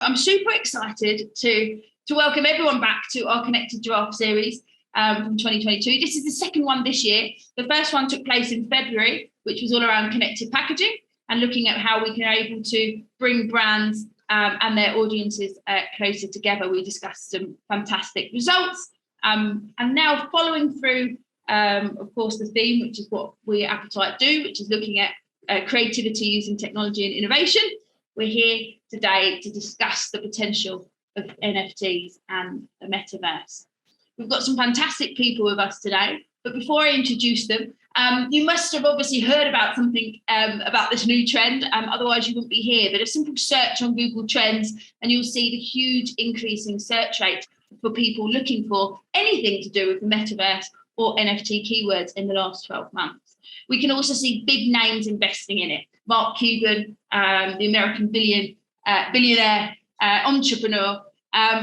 I'm super excited to welcome everyone back to our Connected Giraffe series from 2022. This is the second one this year. The first one took place in February, which was all around connected packaging and looking at how we can able to bring brands and their audiences closer together. We discussed some fantastic results. And now following through, of course, the theme, which is what we at Appetite do, which is looking at creativity using technology and innovation. We're here today to discuss the potential of NFTs and the metaverse. We've got some fantastic people with us today, but before I introduce them, you must have obviously heard about something about this new trend, otherwise you wouldn't be here. But a simple search on Google Trends and you'll see the huge increasing search rate for people looking for anything to do with the metaverse or NFT keywords in the last 12 months. We can also see big names investing in it. Mark Cuban, the American billionaire entrepreneur,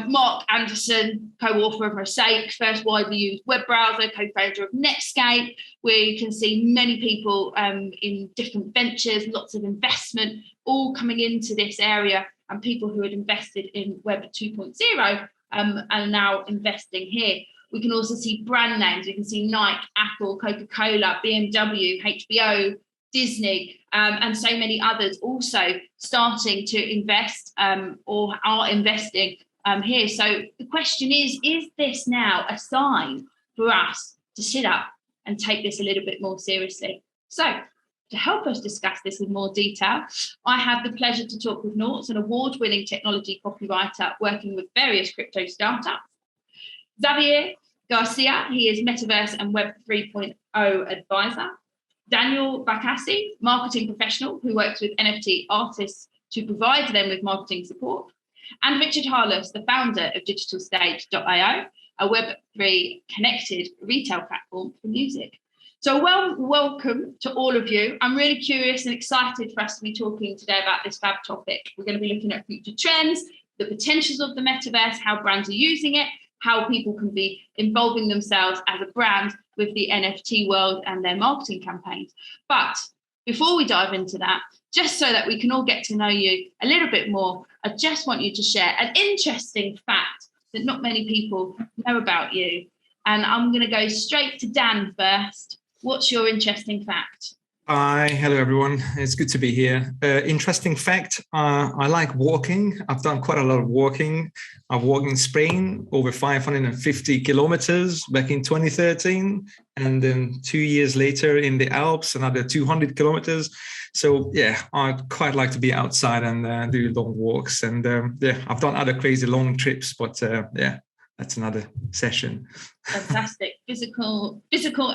Mark Anderson, co-author of Mosaic, first widely used web browser, co-founder of Netscape. We can see many people in different ventures, lots of investment, all coming into this area, and people who had invested in Web 2.0 are now investing here. We can also see brand names. We can see Nike, Apple, Coca-Cola, BMW, HBO, Disney, and so many others also starting to invest or are investing here. So the question is this now a sign for us to sit up and take this a little bit more seriously? So to help us discuss this in more detail, I have the pleasure to talk with Noughts, an award-winning technology copywriter working with various crypto startups. Xavier Garcia, he is Metaverse and Web 3.0 advisor. Daniel Bakassi, marketing professional who works with NFT artists to provide them with marketing support. And Richard Harless, the founder of digitalstage.io, a Web3 connected retail platform for music. So welcome to all of you. I'm really curious and excited for us to be talking today about this fab topic. We're going to be looking at future trends, the potentials of the metaverse, how brands are using it, how people can be involving themselves as a brand with the NFT world and their marketing campaigns. But before we dive into that, just so that we can all get to know you a little bit more, I just want you to share an interesting fact that not many people know about you. And I'm going to go straight to Dan first. What's your interesting fact? Hi, hello everyone. It's good to be here. Interesting fact, I like walking. I've done quite a lot of walking. I've walked in Spain over 550 kilometers back in 2013. And then 2 years later in the Alps, another 200 kilometers. So yeah, I'd quite like to be outside and do long walks. And yeah, I've done other crazy long trips, but yeah, that's another session. Fantastic. Physical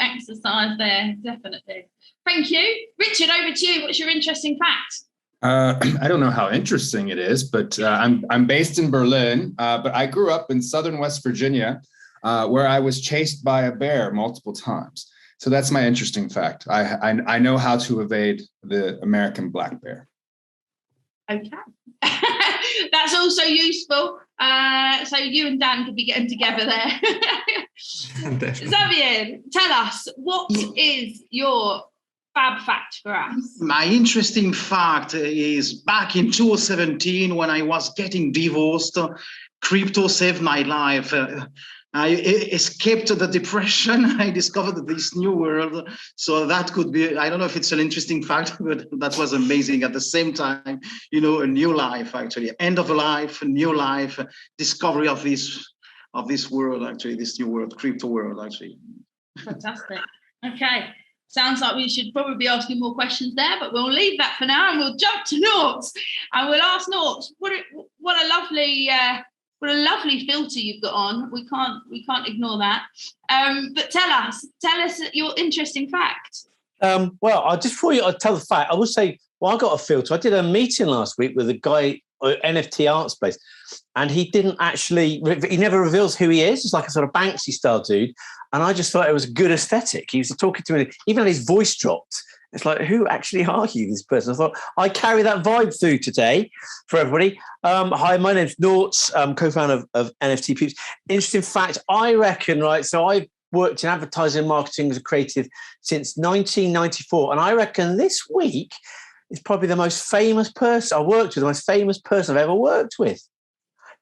exercise there, definitely. Thank you. Richard, over to you. What's your interesting fact? I don't know how interesting it is, but I'm based in Berlin, but I grew up in southern West Virginia, where I was chased by a bear multiple times. So that's my interesting fact. I know how to evade the American black bear. Okay. That's also useful. So you and Dan could be getting together there. Xavier, tell us, what is your fab fact for us? My interesting fact is back in 2017, when I was getting divorced, crypto saved my life. I escaped the depression. I discovered this new world. So that could be, I don't know if it's an interesting fact, but that was amazing. At the same time, you know, a new life, actually, end of life, a new life, discovery of this world, actually, this new world, crypto world, actually. Fantastic. Okay. Sounds like we should probably be asking more questions there, but we'll leave that for now and we'll jump to Noughts. And we'll ask Noughts, what a lovely filter you've got on. We can't ignore that. But tell us your interesting fact. Well, before I tell the fact, I will say, well, I got a filter. I did a meeting last week with a guy at NFT Art Space, and he never reveals who he is. It's like a sort of Banksy style dude. And I just thought it was a good aesthetic. He was talking to me, even his voice dropped. It's like, who actually are you, this person? I thought, I carry that vibe through today for everybody. Hi, my name's Noughts, co-founder of NFT Peeps. Interesting fact, I reckon, right, so I've worked in advertising and marketing as a creative since 1994. And I reckon this week is probably the most famous person I've ever worked with.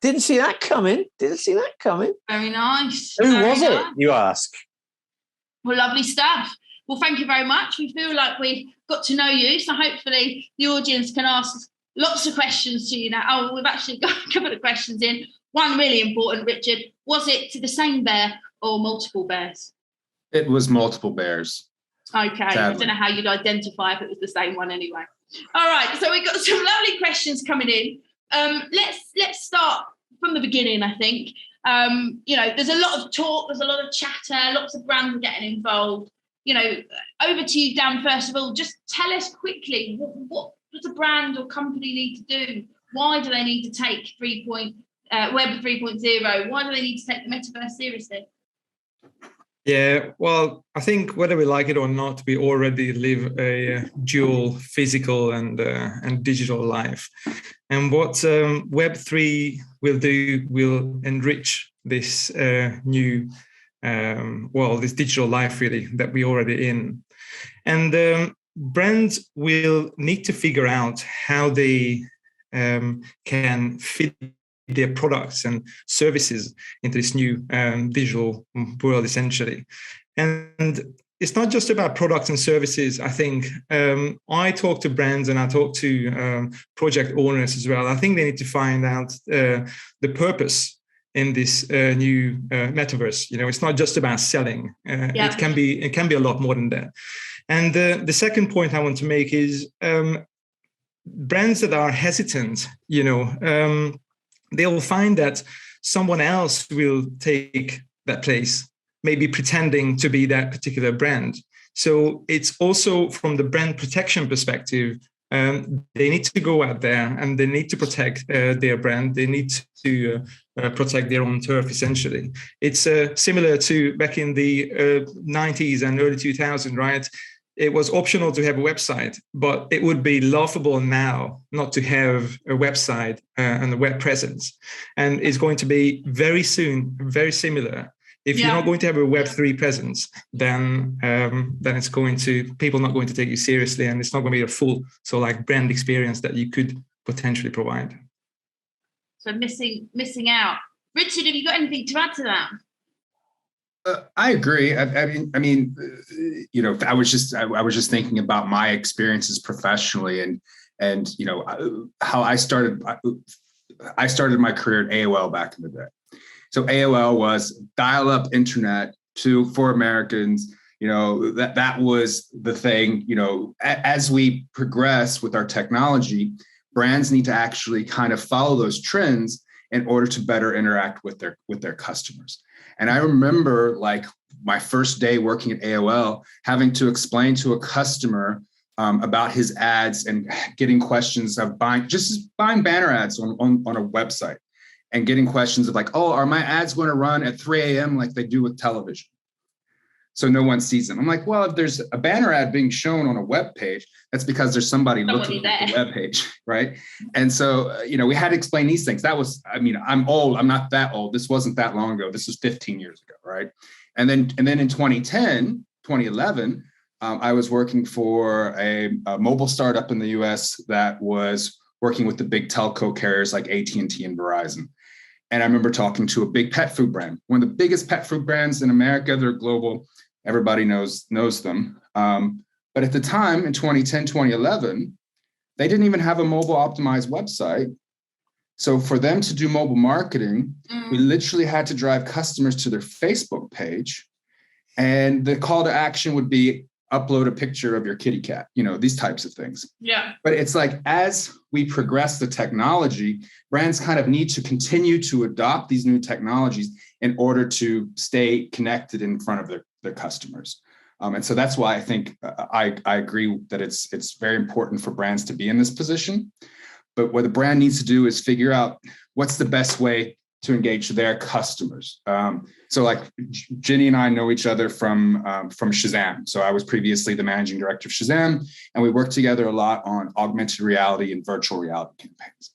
Didn't see that coming. Very nice. Who Very was it, nice. you ask? Well, lovely stuff. Well, thank you very much. We feel like we got to know you, so hopefully the audience can ask lots of questions to you now. Oh, we've actually got a couple of questions in. One really important, Richard. Was it to the same bear or multiple bears? It was multiple bears. Okay, sadly. I don't know how you'd identify if it was the same one anyway. All right, so we've got some lovely questions coming in. Let's start from the beginning, I think. There's a lot of talk, there's a lot of chatter, lots of brands are getting involved. Over to you, Dan, first of all. Just tell us quickly, what does a brand or company need to do? Why do they need to take Web 3.0? Why do they need to take the metaverse seriously? Yeah, well, I think whether we like it or not, we already live a dual physical and digital life. And what Web3 will do will enrich this new this digital life really that we're already in. And brands will need to figure out how they can fit their products and services into this new digital world, essentially. And it's not just about products and services. I think I talk to brands and I talk to project owners as well. I think they need to find out the purpose in this new metaverse. It's not just about selling. It can be a lot more than that. And the second point I want to make is brands that are hesitant, they will find that someone else will take that place, maybe pretending to be that particular brand. So it's also from the brand protection perspective, they need to go out there and they need to protect their brand. They need to protect their own turf, essentially. It's similar to back in the 90s and early 2000s, right? It was optional to have a website, but it would be laughable now not to have a website and a web presence. And it's going to be very soon, very similar. If you're not going to have a Web3 presence, then it's people not going to take you seriously, and it's not going to be a full brand experience that you could potentially provide. So missing out. Richard, have you got anything to add to that? I agree. I mean, I was just thinking about my experiences professionally, and how I started my career at AOL back in the day. So AOL was dial-up internet for Americans. That was the thing. As we progress with our technology, brands need to actually kind of follow those trends in order to better interact with their customers. And I remember my first day working at AOL, having to explain to a customer about his ads and getting questions of buying banner ads on a website, and getting questions of are my ads going to run at 3 a.m. like they do with television? So no one sees them. I'm like, well, if there's a banner ad being shown on a web page, that's because there's somebody looking at the web page, right? And so, we had to explain these things. I'm old. I'm not that old. This wasn't that long ago. This was 15 years ago, right? And then in 2011, I was working for a mobile startup in the US that was working with the big telco carriers like AT&T and Verizon. And I remember talking to a big pet food brand, one of the biggest pet food brands in America. They're global. Everybody knows them. But at the time in 2010, 2011, they didn't even have a mobile optimized website. So for them to do mobile marketing, we literally had to drive customers to their Facebook page. And the call to action would be upload a picture of your kitty cat, these types of things. Yeah. But it's as we progress the technology, brands kind of need to continue to adopt these new technologies in order to stay connected in front of their customers. And so that's why I think I agree that it's very important for brands to be in this position. But what the brand needs to do is figure out what's the best way to engage their customers. So Ginny and I know each other from Shazam. So I was previously the managing director of Shazam, and we worked together a lot on augmented reality and virtual reality campaigns.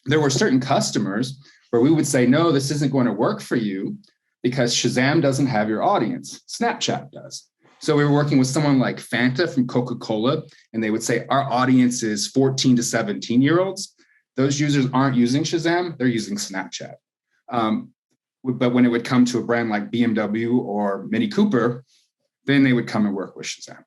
There were certain customers where we would say, no, this isn't going to work for you because Shazam doesn't have your audience. Snapchat does. So we were working with someone like Fanta from Coca-Cola, and they would say, our audience is 14 to 17-year-olds. those users aren't using Shazam, they're using Snapchat. But when it would come to a brand like BMW or Mini Cooper, then they would come and work with Shazam.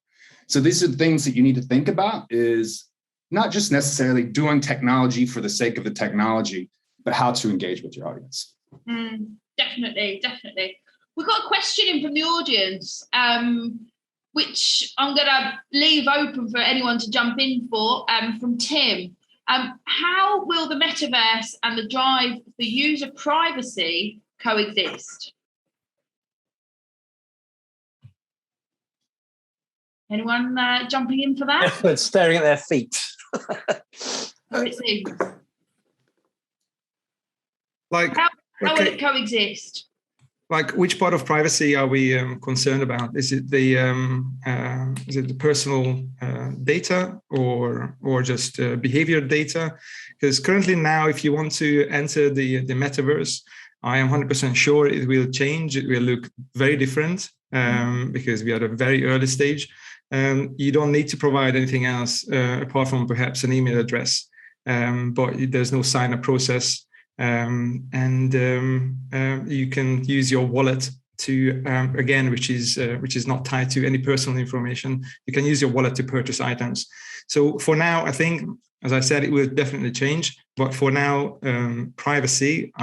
So these are the things that you need to think about, is not just necessarily doing technology for the sake of the technology, but how to engage with your audience. Definitely. We've got a question in from the audience, which I'm going to leave open for anyone to jump in for, from Tim. How will the metaverse and the drive for user privacy coexist? Anyone jumping in for that? Everyone's staring at their feet. How it seems. Like, how will it coexist? Like, which part of privacy are we concerned about? Is it the personal data or just behavior data? Because currently now, if you want to enter the metaverse, I am 100% sure it will change. It will look very different because we are at a very early stage. You don't need to provide anything else apart from perhaps an email address, but there's no sign-up process. You can use your wallet to again, which is not tied to any personal information. You can use your wallet to purchase items. So for now, I think, as I said, it will definitely change. But for now, privacy,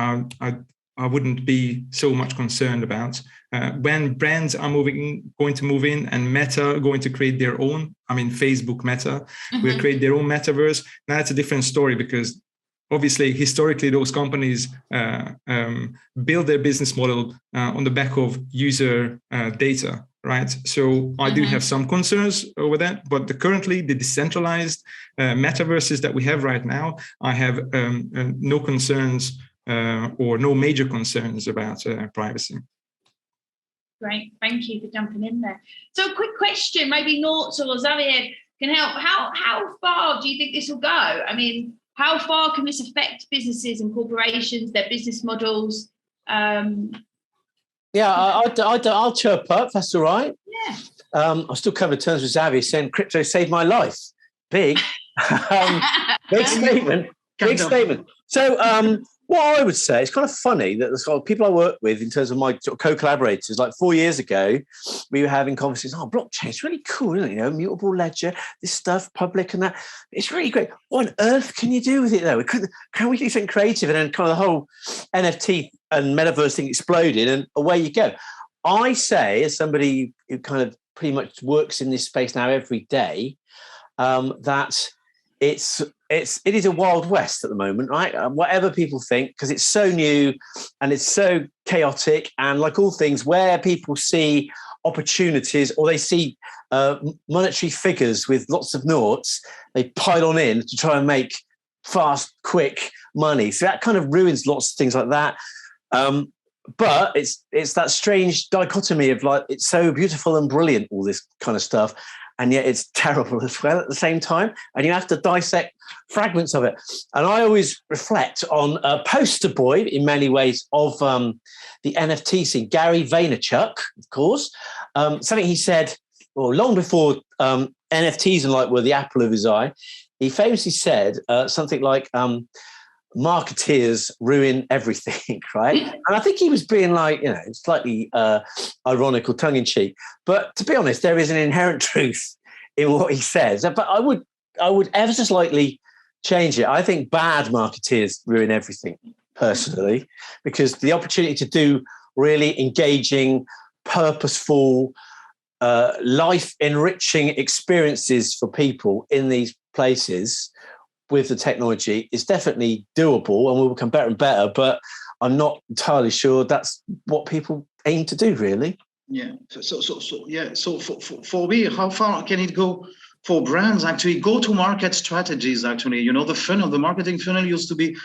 I wouldn't be so much concerned about. When brands are going to move in, and Meta are going to create their own, Facebook Meta will create their own metaverse. Now it's a different story, because obviously, historically, those companies build their business model on the back of user data, right? So I do have some concerns over that, but currently the decentralized metaverses that we have right now, I have no concerns or no major concerns about privacy. Great, thank you for jumping in there. So a quick question, maybe Nortz or Xavier can help. How far do you think this will go? How far can this affect businesses and corporations, their business models? I'll chirp up. That's all right. Yeah. I'll still come to terms with Xavier saying crypto saved my life. Big statement. Big statement. So what I would say, it's kind of funny that the sort of people I work with in terms of my sort of co-collaborators, like 4 years ago, we were having conversations, blockchain, it's really cool, isn't it? Mutable ledger, this stuff, public and that. It's really great. What on earth can you do with it, though? Can we do something creative? And then kind of the whole NFT and Metaverse thing exploded, and away you go. I say, as somebody who kind of pretty much works in this space now every day, that it is a wild west at the moment, right? Whatever people think, because it's so new and it's so chaotic, and like all things, where people see opportunities or they see monetary figures with lots of noughts, they pile on in to try and make fast, quick money. So that kind of ruins lots of things like that. But it's that strange dichotomy of, like, it's so beautiful and brilliant, all this kind of stuff, and yet it's terrible as well at the same time. And you have to dissect fragments of it. And I always reflect on a poster boy, in many ways, of the NFT scene, Gary Vaynerchuk, of course. Something he said, long before NFTs and were the apple of his eye. He famously said something like, marketeers ruin everything, right? And I think he was being slightly ironic or tongue-in-cheek. But to be honest, there is an inherent truth in what he says. But I would ever so slightly change it. I think bad marketeers ruin everything, personally, because the opportunity to do really engaging, purposeful, life-enriching experiences for people in these places with the technology is definitely doable, and will become better and better, but I'm not entirely sure that's what people aim to do, really. Yeah. So for me, how far can it go for brands? Actually, go-to-market strategies. Actually, the funnel, the marketing funnel used to be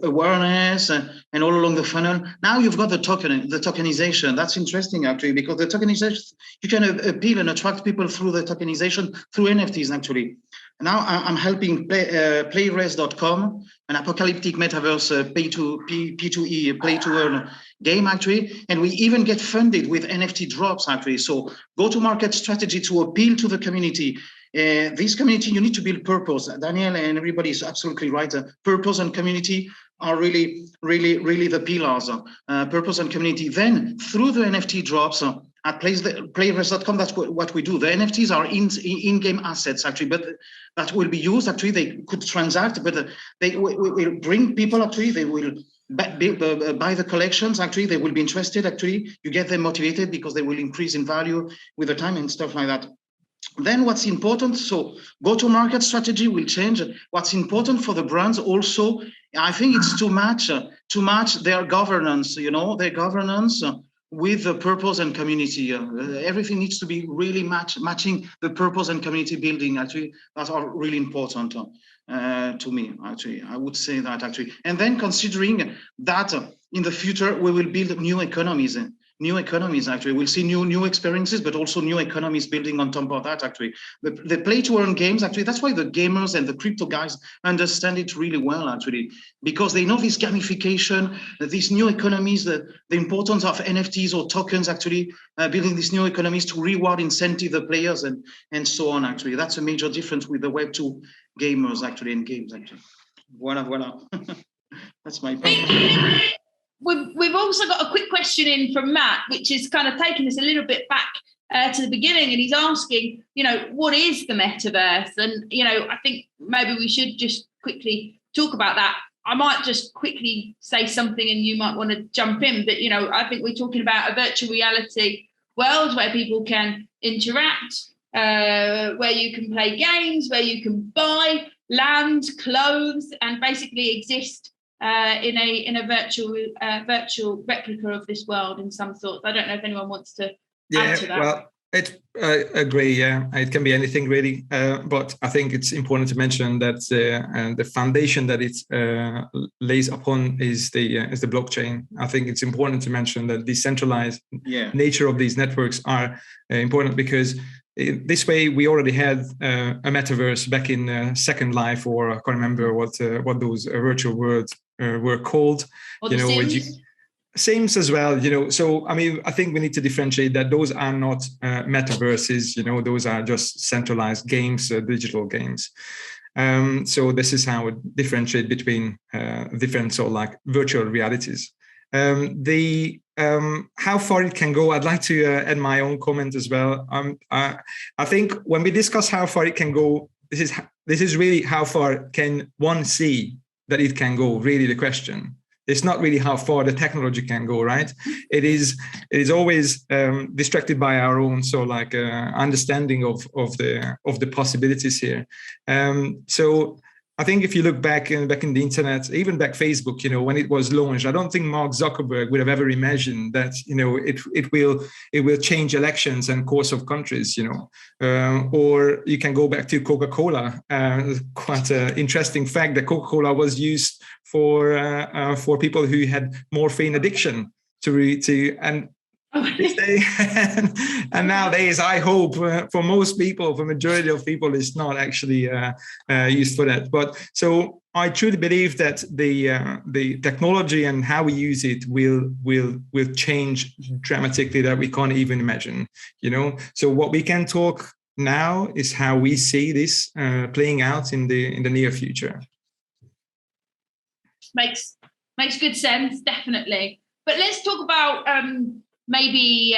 awareness and all along the funnel. Now you've got the tokenization. That's interesting, actually, because the tokenization, you can appeal and attract people through the tokenization through NFTs, actually. Now I'm helping Playrest.com, an apocalyptic metaverse P2E, play-to-earn game, actually. And we even get funded with NFT drops, actually. So go-to-market strategy to appeal to the community. This community, you need to build purpose. Daniel and everybody is absolutely right. Purpose and community are really the pillars. Purpose and community. Then through the NFT drops at playverse.com, that's what we do. The NFTs are in-game assets actually, but that will be used actually. They could transact, but they will bring people actually. They will buy the collections actually. They will be interested actually. You get them motivated because they will increase in value with the time and stuff like that. Then what's important, so go-to-market strategy will change. What's important for the brands also, I think it's to match their governance, their governance with the purpose and community. Everything needs to be really matching the purpose and community building. Actually, that are really important to me. Actually, I would say that actually. And then considering that in the future we will build new economies. Actually, we'll see new experiences, but also new economies building on top of that. Actually, the play to earn games. Actually, that's why the gamers and the crypto guys understand it really well. Actually, because they know this gamification, these new economies, the importance of NFTs or tokens. Actually, building these new economies to reward, incentive the players, and so on. Actually, that's a major difference with the Web2 gamers. Actually, in games. Actually, voila. That's my point. We've also got a quick question in from Matt, which is kind of taking us a little bit back to the beginning, and he's asking, what is the metaverse? And, I think maybe we should just quickly talk about that. I might just quickly say something and you might want to jump in, but, I think we're talking about a virtual reality world where people can interact, where you can play games, where you can buy land, clothes, and basically exist in a virtual replica of this world in some sort. I don't know if anyone wants to add to that. Well, I agree. Yeah, it can be anything really, but I think it's important to mention that the foundation that it lays upon is the blockchain. I think it's important to mention that the decentralized nature of these networks are important because this way we already had a metaverse back in Second Life, or I can't remember what those virtual worlds were called. Or Sims as well, So I mean, I think we need to differentiate that those are not metaverses. Those are just centralized games, digital games. So this is how we differentiate between different sort of like virtual realities. How far it can go, I'd like to add my own comment as well. I think when we discuss how far it can go, this is really how far can one see that it can go. Really, the question. It's not really how far the technology can go, right? It is always distracted by our own understanding of the possibilities here. So I think if you look back in the internet, even back Facebook, when it was launched, I don't think Mark Zuckerberg would have ever imagined that it will change elections and course of countries, or you can go back to Coca-Cola. Quite an interesting fact that Coca-Cola was used for people who had morphine addiction and nowadays, I hope for most people, for majority of people, it's not actually used for that. But so I truly believe that the technology and how we use it will change dramatically that we can't even imagine. So what we can talk now is how we see this playing out in the near future. Makes good sense, definitely. But let's talk about maybe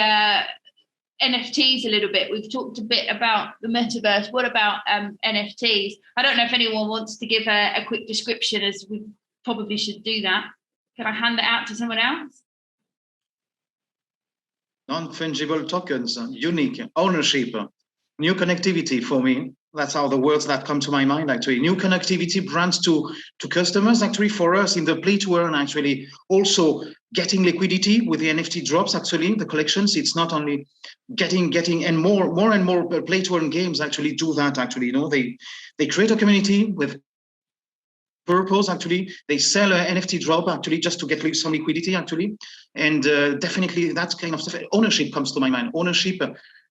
NFTs a little bit. We've talked a bit about the metaverse. What about NFTs? I don't know if anyone wants to give a quick description, as we probably should do that. Can I hand it out to someone else? Non-fungible tokens, unique ownership, new connectivity for me. That's how the words that come to my mind, actually. New connectivity, brands to customers, actually, for us in the play to earn, actually. Also getting liquidity with the NFT drops, actually, the collections. It's not only getting and more and more play to earn games actually do that, actually. They create a community with purpose, actually. They sell an NFT drop, actually, just to get some liquidity, actually. And definitely that kind of stuff. Ownership comes to my mind. Ownership,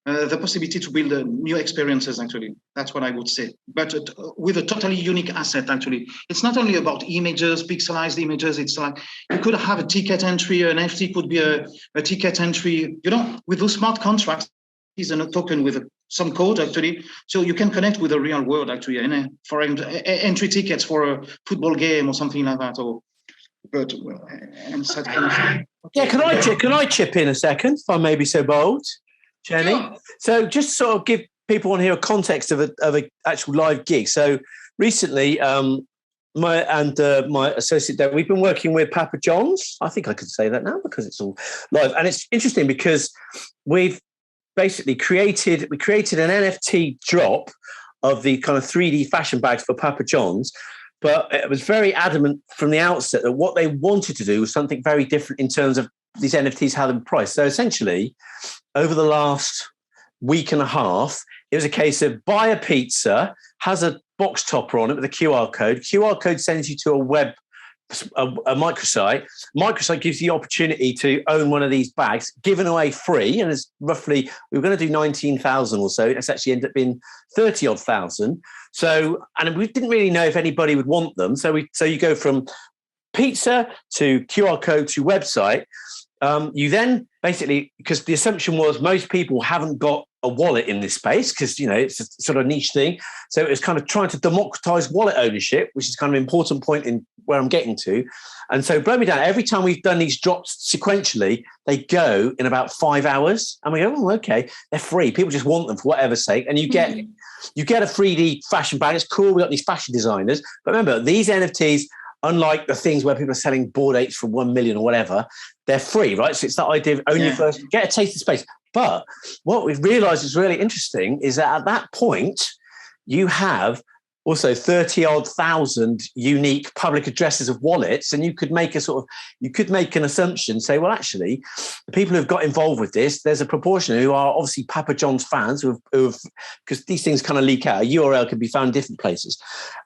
the possibility to build new experiences, actually. That's what I would say. But with a totally unique asset, actually. It's not only about images, pixelized images. It's like you could have a ticket entry. An NFT could be a ticket entry. With those smart contracts, is a token with some code actually, so you can connect with the real world actually, and for entry tickets for a football game or something like that, or and that kind of thing. Yeah, can I chip in a second, if I may be so bold, Jenny? Sure. So just sort of give people on here a context of a actual live gig. So recently, my associate Dave, we've been working with Papa John's. I think I could say that now because it's all live, and it's interesting because we've basically created an NFT drop of the kind of 3D fashion bags for Papa John's. But it was very adamant from the outset that what they wanted to do was something very different in terms of these NFTs, how they're priced. So essentially, over the last week and a half, it was a case of buy a pizza, has a box topper on it with a QR code. QR code sends you to a microsite. Microsite gives you the opportunity to own one of these bags, given away free. And it's roughly, we were going to do 19,000 or so. It's actually ended up being 30 odd thousand. So, and we didn't really know if anybody would want them. So you go from pizza to QR code to website. You then basically, because the assumption was most people haven't got a wallet in this space because, it's a sort of niche thing. So it was kind of trying to democratize wallet ownership, which is kind of an important point in where I'm getting to. And so blow me down, every time we've done these drops sequentially, they go in about 5 hours. And we go, oh, okay, they're free. People just want them for whatever sake. And you get a 3D fashion bag. It's cool. We've got these fashion designers. But remember, these NFTs, unlike the things where people are selling Bored Apes for 1 million or whatever, they're free, right? So it's that idea of own your first, get a taste of space. But what we've realized is really interesting is that at that point, you have also 30-odd thousand unique public addresses of wallets, and you could make an assumption, say, well, actually, the people who've got involved with this, there's a proportion who are obviously Papa John's fans who've because these things kind of leak out. A URL can be found in different places.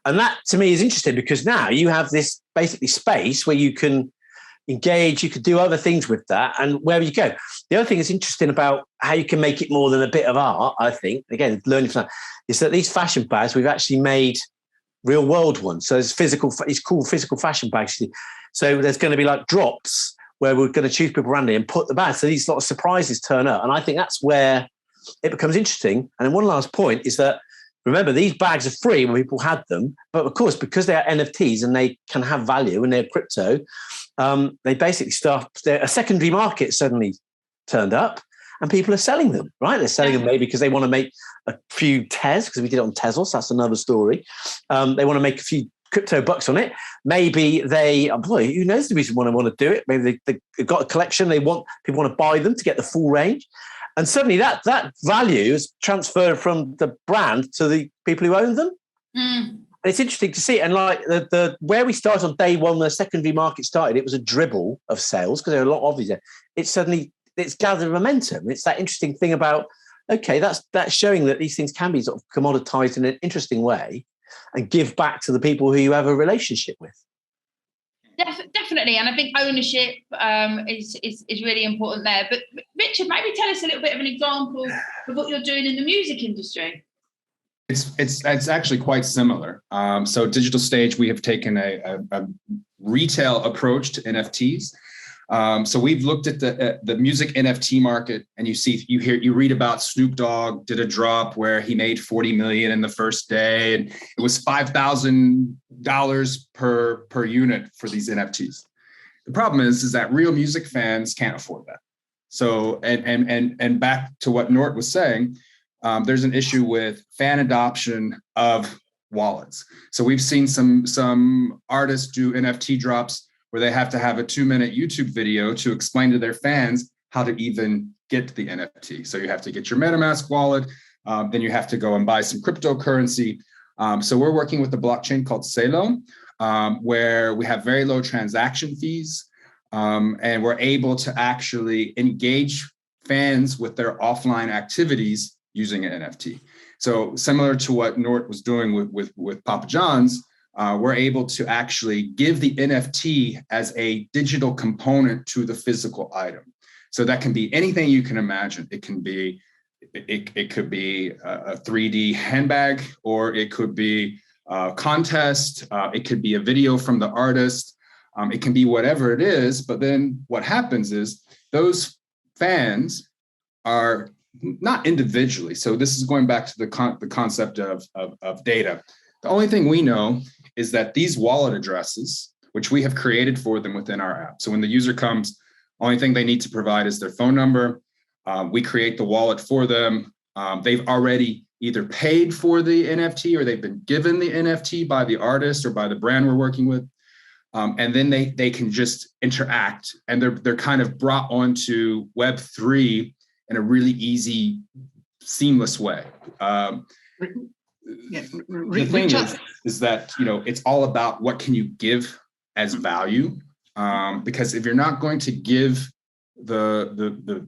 And that, to me, is interesting because now you have this basically space where you can engage, you could do other things with that, and wherever you go. The other thing that's interesting about how you can make it more than a bit of art, I think, again, learning from that, is that these fashion bags, we've actually made real world ones. So it's called physical fashion bags. So there's going to be like drops where we're going to choose people randomly and put the bag. So these lot of surprises turn up. And I think that's where it becomes interesting. And then one last point is that, remember, these bags are free when people had them. But of course, because they are NFTs and they can have value and they're crypto, they basically a secondary market suddenly turned up and people are selling them, right? They're selling them maybe because they want to make a few Tez, because we did it on Tezos. That's another story. They want to make a few crypto bucks on it. Maybe who knows the reason why they want to do it? Maybe they've got a collection. People want to buy them to get the full range. And suddenly that value is transferred from the brand to the people who own them. Mm. It's interesting to see. And like the where we started on day one, when the secondary market started, it was a dribble of sales because there are a lot of these. It's gathered momentum. It's that interesting thing about, okay, that's showing that these things can be sort of commoditized in an interesting way and give back to the people who you have a relationship with. Definitely, and I think ownership is really important there. But Richard, maybe tell us a little bit of an example of what you're doing in the music industry. It's actually quite similar. So Digital Stage, we have taken a retail approach to NFTs. So we've looked at the music NFT market, and you read about Snoop Dogg did a drop where he made 40 million in the first day, and it was $5,000 per unit for these NFTs. The problem is that real music fans can't afford that. So and back to what Nort was saying, there's an issue with fan adoption of wallets. So we've seen some artists do NFT drops where they have to have a 2-minute YouTube video to explain to their fans how to even get to the NFT. So you have to get your MetaMask wallet, then you have to go and buy some cryptocurrency. So we're working with a blockchain called Celo, where we have very low transaction fees, and we're able to actually engage fans with their offline activities using an NFT. So similar to what Nort was doing with Papa John's, we're able to actually give the NFT as a digital component to the physical item. So that can be anything you can imagine. It could be a 3D handbag, or it could be a contest. It could be a video from the artist. It can be whatever it is. But then what happens is those fans are not individually. So this is going back to the concept of data. The only thing we know is that these wallet addresses, which we have created for them within our app. So when the user comes, only thing they need to provide is their phone number. We create the wallet for them. They've already either paid for the NFT or they've been given the NFT by the artist or by the brand we're working with. And then they can just interact, and they're kind of brought onto Web3 in a really easy, seamless way. The thing is that, you know, it's all about what can you give as value, because if you're not going to give the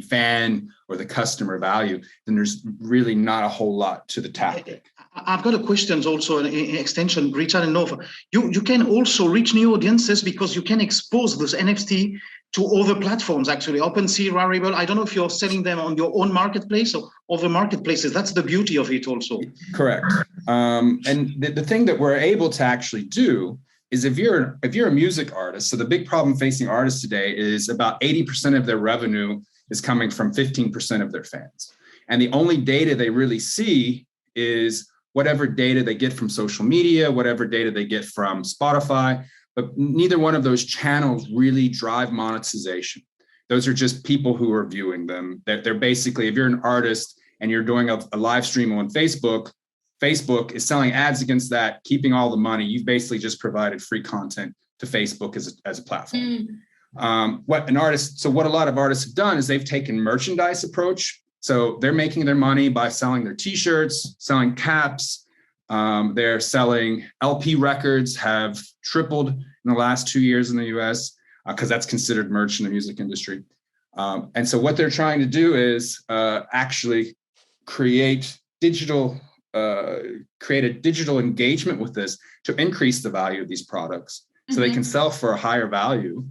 fan or the customer value, then there's really not a whole lot to the tactic. I've got a question also in extension, Richard and Nova. You can also reach new audiences because you can expose those NFT to other platforms, actually. OpenSea, Rarible, I don't know if you're selling them on your own marketplace or other marketplaces. That's the beauty of it also. Correct. And the thing that we're able to actually do is if you're a music artist, so the big problem facing artists today is about 80% of their revenue is coming from 15% of their fans. And the only data they really see is whatever data they get from social media, whatever data they get from Spotify, but neither one of those channels really drive monetization. Those are just people who are viewing them. They're basically, if you're an artist and you're doing a live stream on Facebook, Facebook is selling ads against that, keeping all the money. You've basically just provided free content to Facebook as a platform. What a lot of artists have done is they've taken merchandise approach. So they're making their money by selling their t-shirts, selling caps. They're selling LP records, have tripled in the last 2 years in the US because that's considered merch in the music industry. And so what they're trying to do is actually create a digital engagement with this to increase the value of these products so they can sell for a higher value.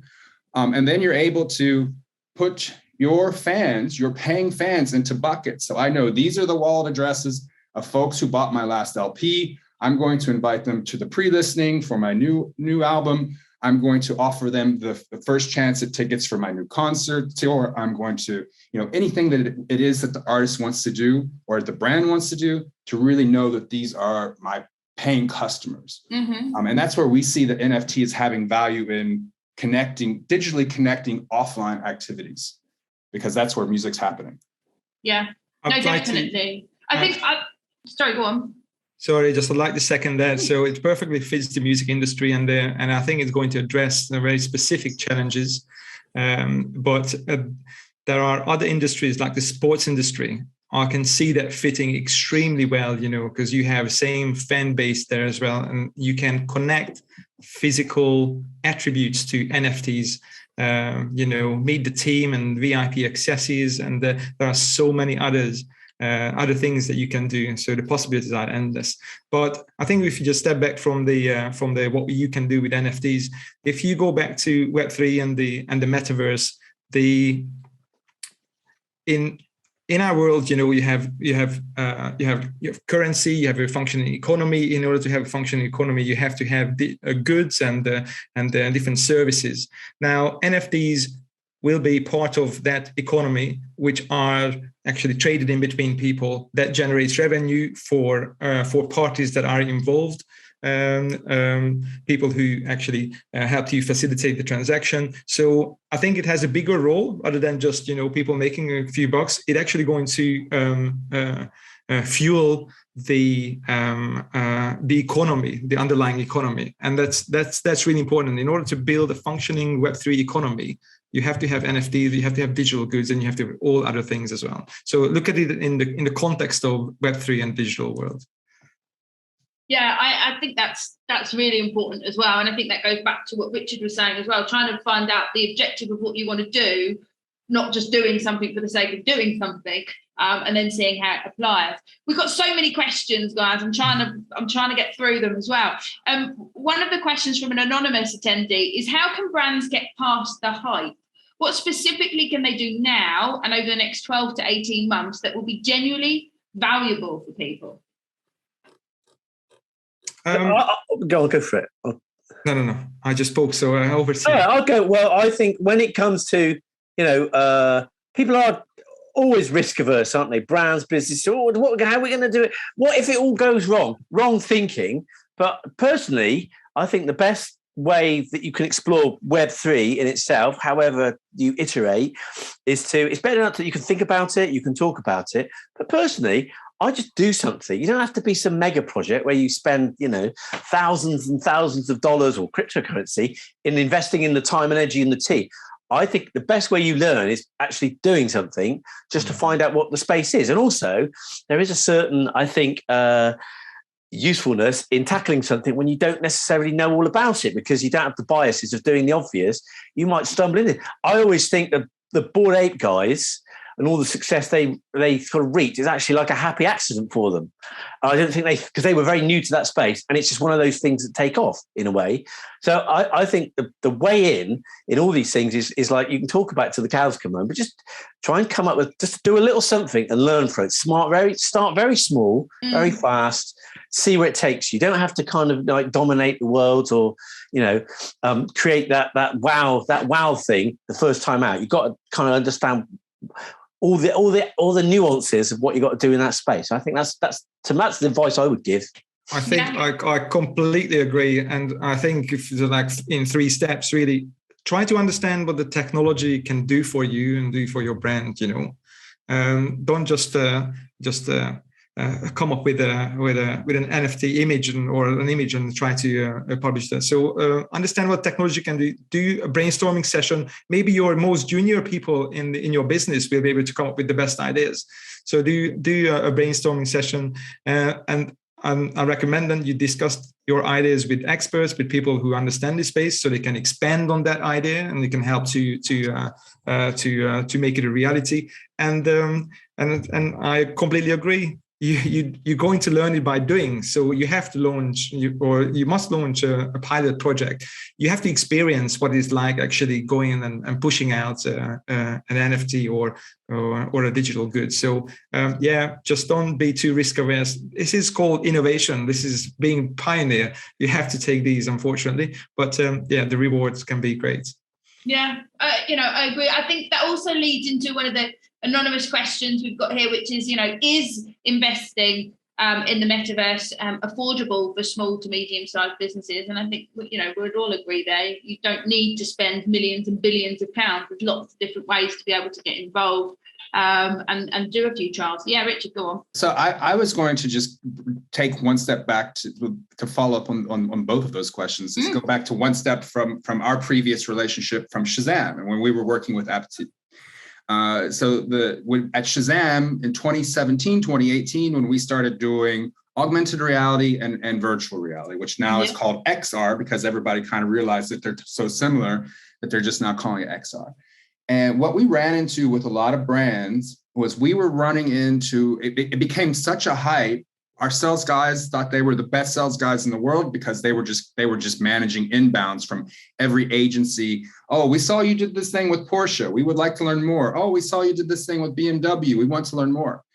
And then you're able to put your paying fans into buckets. So I know these are the wallet addresses of folks who bought my last LP. I'm going to invite them to the pre-listening for my new album. I'm going to offer them the first chance at tickets for my new concert, or I'm going to, anything that it is that the artist wants to do or the brand wants to do to really know that these are my paying customers. And that's where we see that NFT is having value in digitally connecting offline activities, because that's where music's happening. Yeah, no, definitely. Sorry, go on. Sorry, I'd like to second that. So it perfectly fits the music industry, and I think it's going to address the very specific challenges. But there are other industries like the sports industry. I can see that fitting extremely well, because you have the same fan base there as well, and you can connect physical attributes to NFTs. Meet the team and VIP accesses, and there are so many other things that you can do. So the possibilities are endless. But I think if you just step back from the what you can do with NFTs, if you go back to Web3 and the Metaverse, in our world, you have currency, you have a functioning economy. In order to have a functioning economy, you have to have goods and different services. Now, NFTs will be part of that economy, which are actually traded in between people, that generates revenue for parties that are involved, people who actually help you facilitate the transaction. So I think it has a bigger role other than just people making a few bucks. It's actually going to fuel the economy, the underlying economy, and that's really important. In order to build a functioning Web3 economy, you have to have NFTs, you have to have digital goods, and you have to have all other things as well. So look at it in the context of Web3 and digital world. Yeah, I think that's really important as well. And I think that goes back to what Richard was saying as well, trying to find out the objective of what you want to do, not just doing something for the sake of doing something, and then seeing how it applies. We've got so many questions, guys. I'm trying to get through them as well. One of the questions from an anonymous attendee is, how can brands get past the hype? What specifically can they do now and over the next 12 to 18 months that will be genuinely valuable for people? Go for it. No. I just spoke, so over to you. I'll go. Well, I think when it comes to, people are always risk averse, aren't they? Brands, business. How are we going to do it? What if it all goes wrong? Wrong thinking. But personally, I think the best way that you can explore Web3 in itself, however you iterate, it's better enough that you can think about it, you can talk about it. But personally, I just do something. You don't have to be some mega project where you spend, thousands and thousands of dollars or cryptocurrency in investing in the time and energy and the team. I think the best way you learn is actually doing something just to find out what the space is. And also, there is a certain, I think, usefulness in tackling something when you don't necessarily know all about it, because you don't have the biases of doing the obvious. You might stumble in it. I always think that the Bored Ape guys and all the success they sort of reach is actually like a happy accident for them. I don't think because they were very new to that space, and it's just one of those things that take off in a way. So I think the way in all these things is like, you can talk about it till the cows come home, but just try and come up with, just do a little something and learn from it. Start very small, very fast, see where it takes you. You don't have to kind of like dominate the world or, create that wow thing the first time out. You've got to kind of understand all the nuances of what you got to do in that space. I think that's the advice I would give. I think I completely agree, and I think if like in 3 steps, really try to understand what the technology can do for you and do for your brand. Don't just come up with an NFT image or an image and try to publish that. So understand what technology can do. Do a brainstorming session. Maybe your most junior people in your business will be able to come up with the best ideas. So do a brainstorming session, and I recommend that you discuss your ideas with experts, with people who understand the space, so they can expand on that idea and they can help to make it a reality. And I completely agree. You're going to learn it by doing. So you have to you must launch a pilot project. You have to experience what it's like actually going and pushing out an NFT or a digital good. So just don't be too risk averse. This is called innovation. This is being pioneer. You have to take these, unfortunately, but the rewards can be great. Yeah, I agree. I think that also leads into one of the anonymous questions we've got here, which is, is investing in the metaverse affordable for small to medium-sized businesses? And I think, we'd all agree there. You don't need to spend millions and billions of pounds. There's lots of different ways to be able to get involved and do a few trials. Yeah, Richard, go on. So I was going to just take one step back to follow up on both of those questions. Let's go back to one step from our previous relationship from Shazam, and when we were working with Aptitude. At Shazam in 2017, 2018, when we started doing augmented reality and virtual reality, which now is called XR, because everybody kind of realized that they're so similar that they're just now calling it XR. And what we ran into with a lot of brands was we were running into, it became such a hype. Our sales guys thought they were the best sales guys in the world because they were just managing inbounds from every agency. Oh, we saw you did this thing with Porsche. We would like to learn more. Oh, we saw you did this thing with BMW. We want to learn more.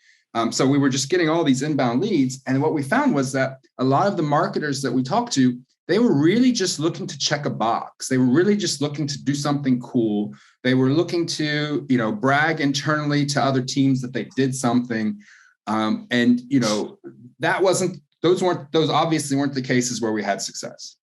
So we were just getting all these inbound leads. And what we found was that a lot of the marketers that we talked to, they were really just looking to check a box. They were really just looking to do something cool. They were looking to, brag internally to other teams that they did something. Those obviously weren't the cases where we had success.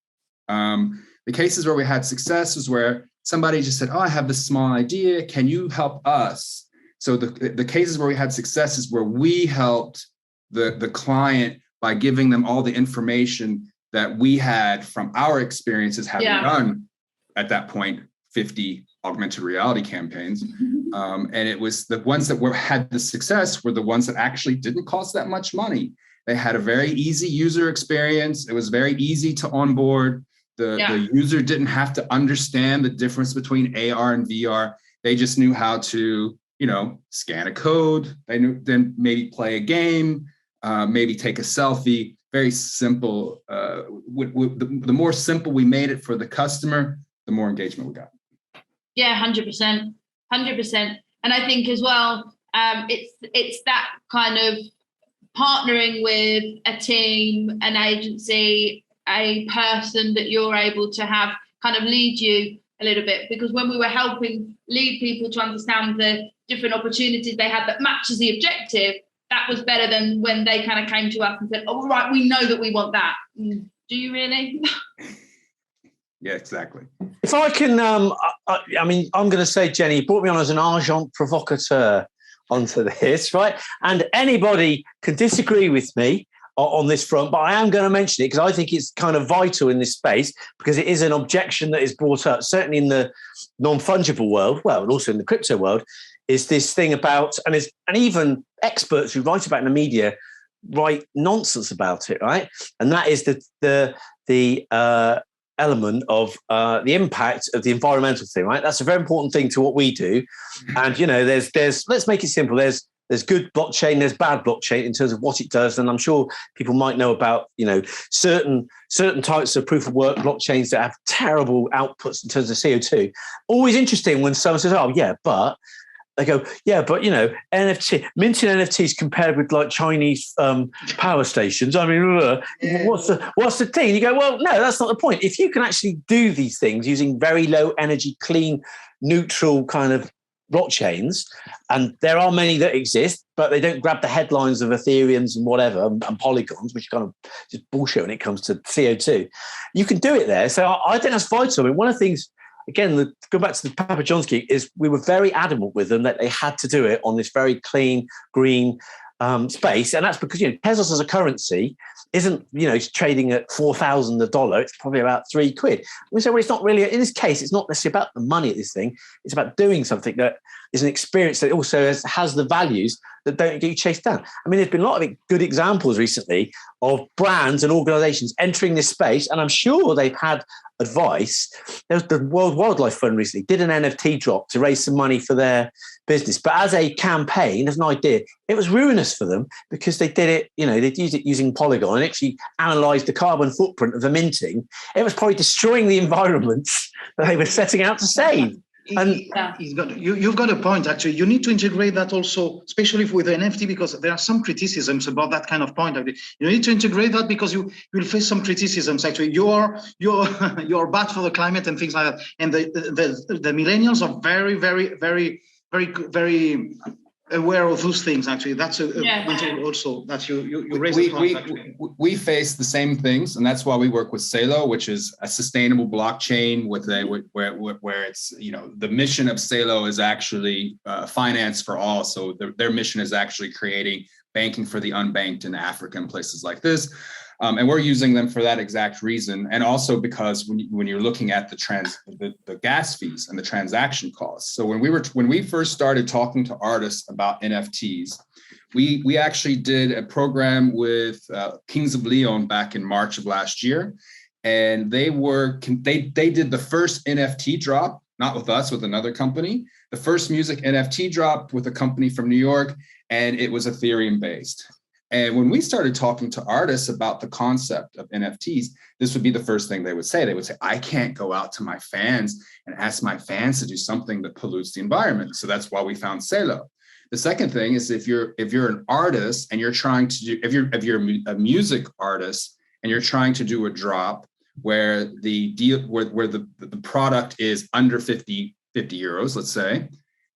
The cases where we had success was where somebody just said, oh, I have this small idea. Can you help us? So the cases where we had success is where we helped the client by giving them all the information that we had from our experiences having run at that point 50 augmented reality campaigns. And it was the ones that had the success were the ones that actually didn't cost that much money. They had a very easy user experience. It was very easy to onboard. The user didn't have to understand the difference between AR and VR. They just knew how to, scan a code. They knew then maybe play a game, maybe take a selfie. Very simple. The more simple we made it for the customer, the more engagement we got. Yeah, 100%. And I think as well, it's that kind of partnering with a team, an agency, a person that you're able to have kind of lead you a little bit, because when we were helping lead people to understand the different opportunities they had that matches the objective, that was better than when they kind of came to us and said, oh, right, we know that we want that. Do you really? Yeah, exactly. If I can, I mean, I'm going to say, Jenny, you brought me on as an agent provocateur onto this, right? And anybody can disagree with me on this front, but I am going to mention it because I think it's kind of vital in this space, because it is an objection that is brought up, certainly in the non-fungible world, well, and also in the crypto world, is this thing about, and even experts who write about it in the media write nonsense about it, right? And that is the element of the impact of the environmental thing, right? That's a very important thing to what we do. And, you know, there's let's make it simple. There's good blockchain, there's bad blockchain in terms of what it does. And I'm sure people might know about, you know, certain types of proof of work blockchains that have terrible outputs in terms of CO2. Always interesting when someone says, oh, yeah, but they go, yeah, but, you know, minting NFTs compared with like Chinese power stations. I mean, what's the thing? You go, well, no, that's not the point. If you can actually do these things using very low energy, clean, neutral kind of blockchains, and there are many that exist, but they don't grab the headlines of Ethereums and whatever and polygons, which are kind of just bullshit when it comes to CO2. You can do it there. So I think that's vital. I mean, one of the things, again, go back to the Papa John's gig, is we were very adamant with them that they had to do it on this very clean, green space. And that's because, you know, Tezos as a currency isn't, you know, trading at 4,000 a dollar. It's probably about £3. We say, well, it's not really, in this case, it's not necessarily about the money at this thing. It's about doing something that is an experience that also has the values that don't get you chased down. I mean, there's been a lot of good examples recently of brands and organizations entering this space, and I'm sure they've had advice. There was the World Wildlife Fund recently did an NFT drop to raise some money for their business, but as a campaign, as an idea, it was ruinous for them because they did it, you know, they'd used it using Polygon and actually analyzed the carbon footprint of the minting. It was probably destroying the environments that they were setting out to save. And you've got a point, actually. You need to integrate that also, especially with the NFT, because there are some criticisms about that kind of point. You need to integrate that because you will face some criticisms. Actually, you're bad for the climate and things like that. And the millennials are very, very, very, very, very aware of those things. Actually, that's a point also that you raise. We face the same things, and that's why we work with Celo, which is a sustainable blockchain where it's, you know, the mission of Celo is actually finance for all. So their mission is actually creating banking for the unbanked in Africa and places like this. And we're using them for that exact reason. And also because when you're looking at the gas fees and the transaction costs. So when we first started talking to artists about NFTs, we actually did a program with Kings of Leon back in March of last year. And they did the first NFT drop, not with us, with another company, the first music NFT drop with a company from New York, and it was Ethereum based. And when we started talking to artists about the concept of NFTs, this would be the first thing they would say. They would say, I can't go out to my fans and ask my fans to do something that pollutes the environment. So that's why we found Celo. The second thing is if you're an artist and you're trying to do, if you're a music artist and you're trying to do a drop where the product is under 50 euros, let's say,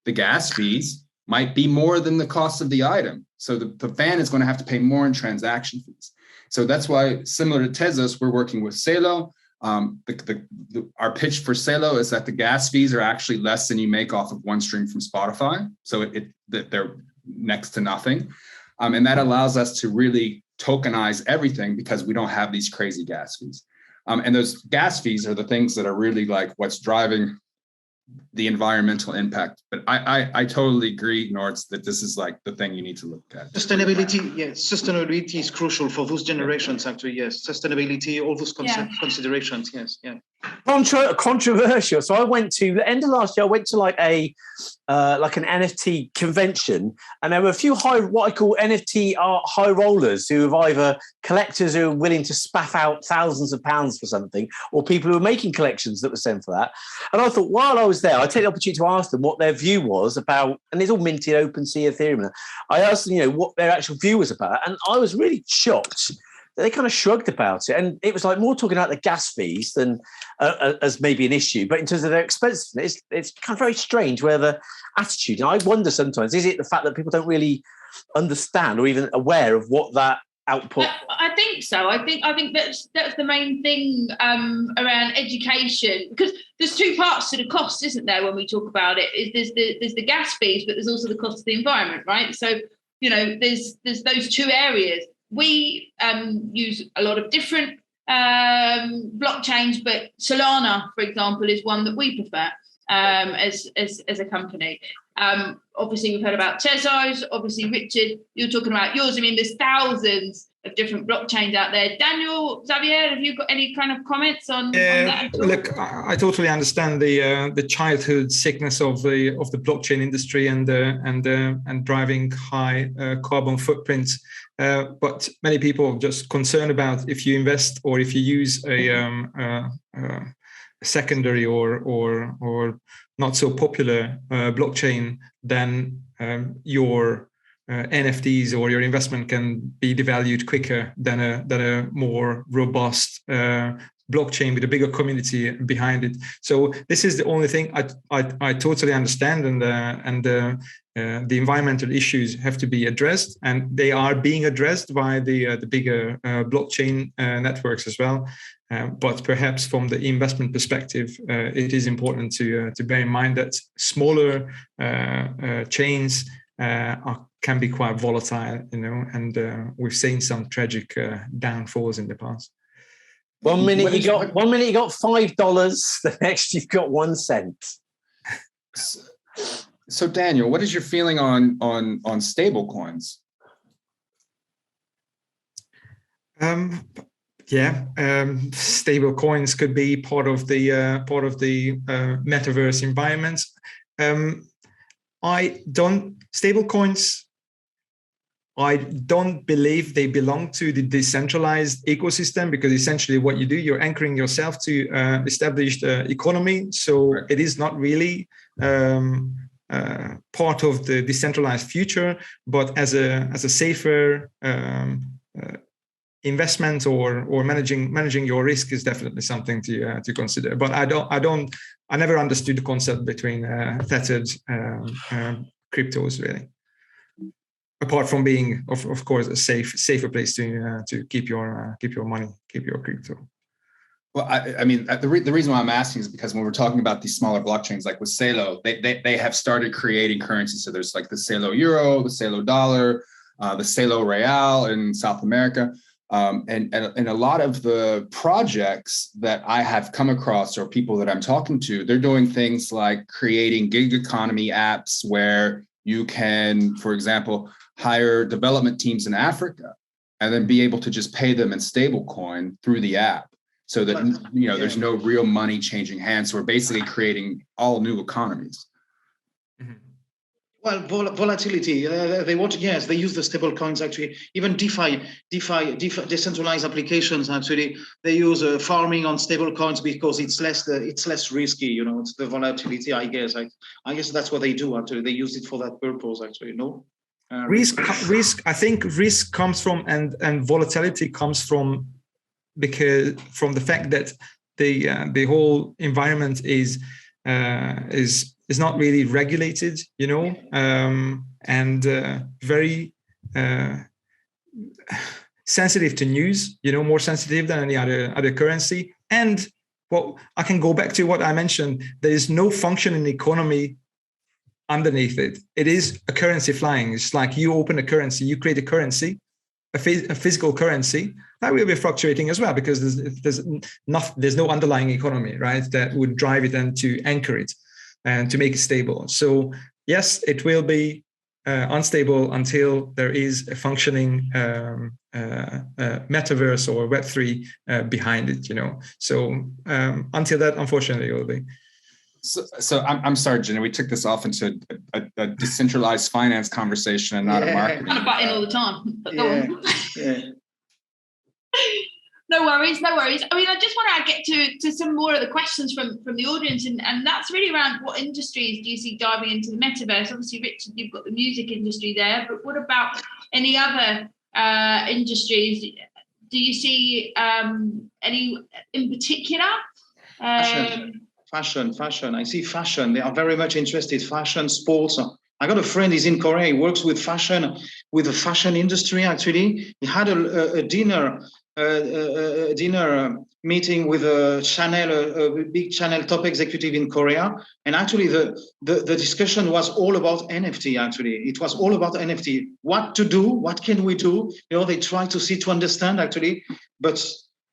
the gas fees might be more than the cost of the item. So the fan is going to have to pay more in transaction fees. So that's why, similar to Tezos, we're working with Celo. Our pitch for Celo is that the gas fees are actually less than you make off of one stream from Spotify. So they're next to nothing. And that allows us to really tokenize everything because we don't have these crazy gas fees. And those gas fees are the things that are really like what's driving the environmental impact. But I totally agree, Nords, that this is like the thing you need to look at. Sustainability, yes. Sustainability is crucial for those generations, actually, yes. Sustainability, all those considerations, yes, yeah. Controversial. So I went to the end of last year. I went to like an NFT convention, and there were a few what I call NFT art high rollers who have either collectors who are willing to spaff out thousands of pounds for something, or people who are making collections that were sent for that. And I thought, while I was there, I'd take the opportunity to ask them what their view was about, and it's all minted, OpenSea, Ethereum. I asked them, what their actual view was about, and I was really shocked they kind of shrugged about it. And it was like more talking about the gas fees than as maybe an issue. But in terms of their expensiveness, it's kind of very strange where the attitude, and I wonder sometimes, is it the fact that people don't really understand or even aware of what that output? I think so. I think that's the main thing around education, because there's two parts to the cost, isn't there? When we talk about it, is there's the gas fees, but there's also the cost of the environment, right? So there's those two areas. We use a lot of different blockchains, but Solana, for example, is one that we prefer as a company. Obviously, we've heard about Tezos. Obviously, Richard, you're talking about yours. I mean, there's thousands of different blockchains out there. Daniel, Xavier, have you got any kind of comments on that? Look, I totally understand the childhood sickness of the blockchain industry and driving high carbon footprints. But many people are just concerned about if you invest or if you use a secondary or not so popular blockchain, then your NFTs or your investment can be devalued quicker than a more robust blockchain with a bigger community behind it. So this is the only thing I totally understand, and the environmental issues have to be addressed, and they are being addressed by the bigger blockchain networks as well. But perhaps from the investment perspective, it is important to bear in mind that smaller chains can be quite volatile, and we've seen some tragic downfalls in the past. 1 minute you got $5, the next you've got 1 cent. So Daniel, what is your feeling on stable coins? Stable coins could be part of the metaverse environment. Stable coins, I don't believe they belong to the decentralized ecosystem, because essentially what you do, you're anchoring yourself to established economy. So it is not really part of the decentralized future, but as a safer investment or managing your risk is definitely something to consider. But I never understood the concept between tethered cryptos, really. Apart from being, of course, a safer place to keep your money, keep your crypto. Well, I mean, the reason why I'm asking is because when we're talking about these smaller blockchains, like with Celo, they have started creating currencies. So there's like the Celo Euro, the Celo Dollar, the Celo Real in South America. And a lot of the projects that I have come across or people that I'm talking to, they're doing things like creating gig economy apps where you can, for example, hire development teams in Africa and then be able to just pay them in stablecoin through the app, so that there's no real money changing hands. So we're basically creating all new economies. Well, volatility. They use the stable coins actually. Even DeFi, decentralized applications actually, they use farming on stable coins because it's less risky. It's the volatility. I guess that's what they do actually. They use it for that purpose actually. No. Risk. I think risk comes from and volatility comes from the fact that the whole environment is not really regulated, and very sensitive to news, more sensitive than any other currency. And I can go back to what I mentioned. There is no functioning economy underneath it. It is a currency flying. It's like you open a currency, you create a currency, a physical currency that will be fluctuating as well, because there's no underlying economy, right, that would drive it and to anchor it and to make it stable. So yes, it will be unstable until there is a functioning metaverse or Web3 behind it, So until that, unfortunately, it will be. So I'm sorry, Jenna, we took this off into a decentralized finance conversation and not a marketing. I'm butting all the time. But go on. No worries. I mean, I just want to get to some more of the questions from the audience, and that's really around what industries do you see diving into the metaverse? Obviously, Richard, you've got the music industry there, but what about any other industries? do you see any in particular? Fashion. I see fashion. They are very much interested. Fashion, sports. I got a friend, he's in Korea. He works with fashion, with the fashion industry. Actually, he had a dinner meeting with a big Chanel top executive in Korea. And actually, the discussion was all about NFT. Actually, it was all about NFT. What to do? What can we do? They try to understand actually. But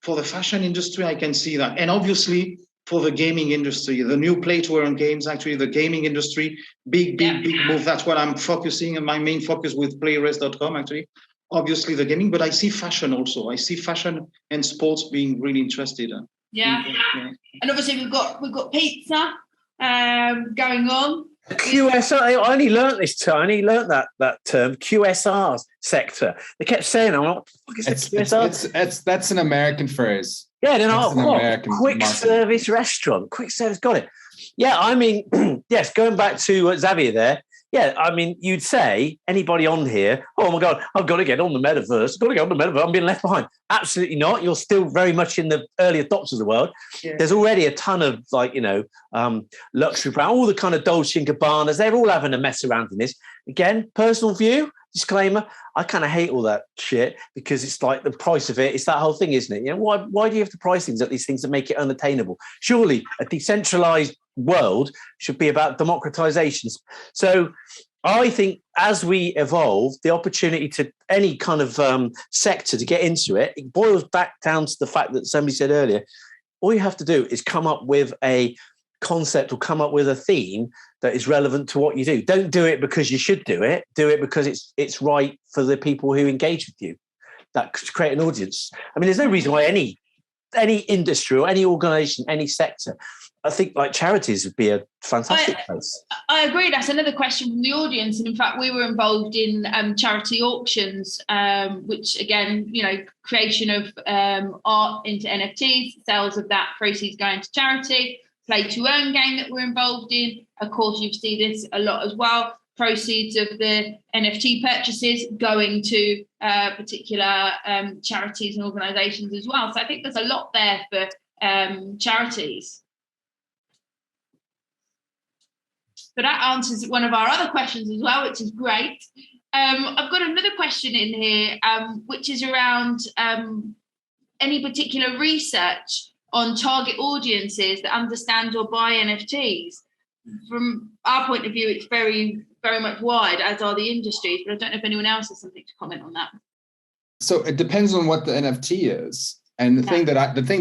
for the fashion industry, I can see that, and obviously, for the gaming industry, the new play-to-earn games, actually the gaming industry, big move. That's what I'm focusing, and my main focus with playrest.com, actually. Obviously the gaming, but I see fashion also. I see fashion and sports being really interested. Yeah. And obviously we've got pizza going on. QSR, I only learnt this term. I only learnt that term, QSR sector. They kept saying, "I'm not." QSR? That's an American phrase. Yeah, then quick service restaurant, quick service. Got it. Yeah, I mean, yes. Going back to Xavier there. Yeah, I mean, you'd say anybody on here, oh my God, I've got to get on the metaverse. I've got to get on the metaverse. I'm being left behind. Absolutely not. You're still very much in the early adopters of the world. Yeah. There's already a ton of luxury brand, all the kind of Dolce and Gabbanas. They're all having a mess around in this. Again, personal view, disclaimer. I kind of hate all that shit because it's like the price of it. It's that whole thing, isn't it? Why do you have to price things at these things that make it unattainable? Surely a decentralized world should be about democratizations. So I think as we evolve, the opportunity to any kind of sector to get into it, it boils back down to the fact that somebody said earlier, all you have to do is come up with a concept or come up with a theme that is relevant to what you do. Don't do it because you should do it. Do it because it's right for the people who engage with you. That create an audience. I mean, there's no reason why any industry or any organization, any sector, I think like charities would be a fantastic place. I agree. That's another question from the audience. And in fact, we were involved in charity auctions, which again, creation of art into NFTs, sales of that, proceeds going to charity, play to earn game that we're involved in. Of course, you see this a lot as well. Proceeds of the NFT purchases going to particular charities and organizations as well. So I think there's a lot there for charities. So that answers one of our other questions as well, which is great. I've got another question in here, which is around any particular research on target audiences that understand or buy NFTs. From our point of view, it's very, very much wide, as are the industries, but I don't know if anyone else has something to comment on that. So it depends on what the NFT is. And the thing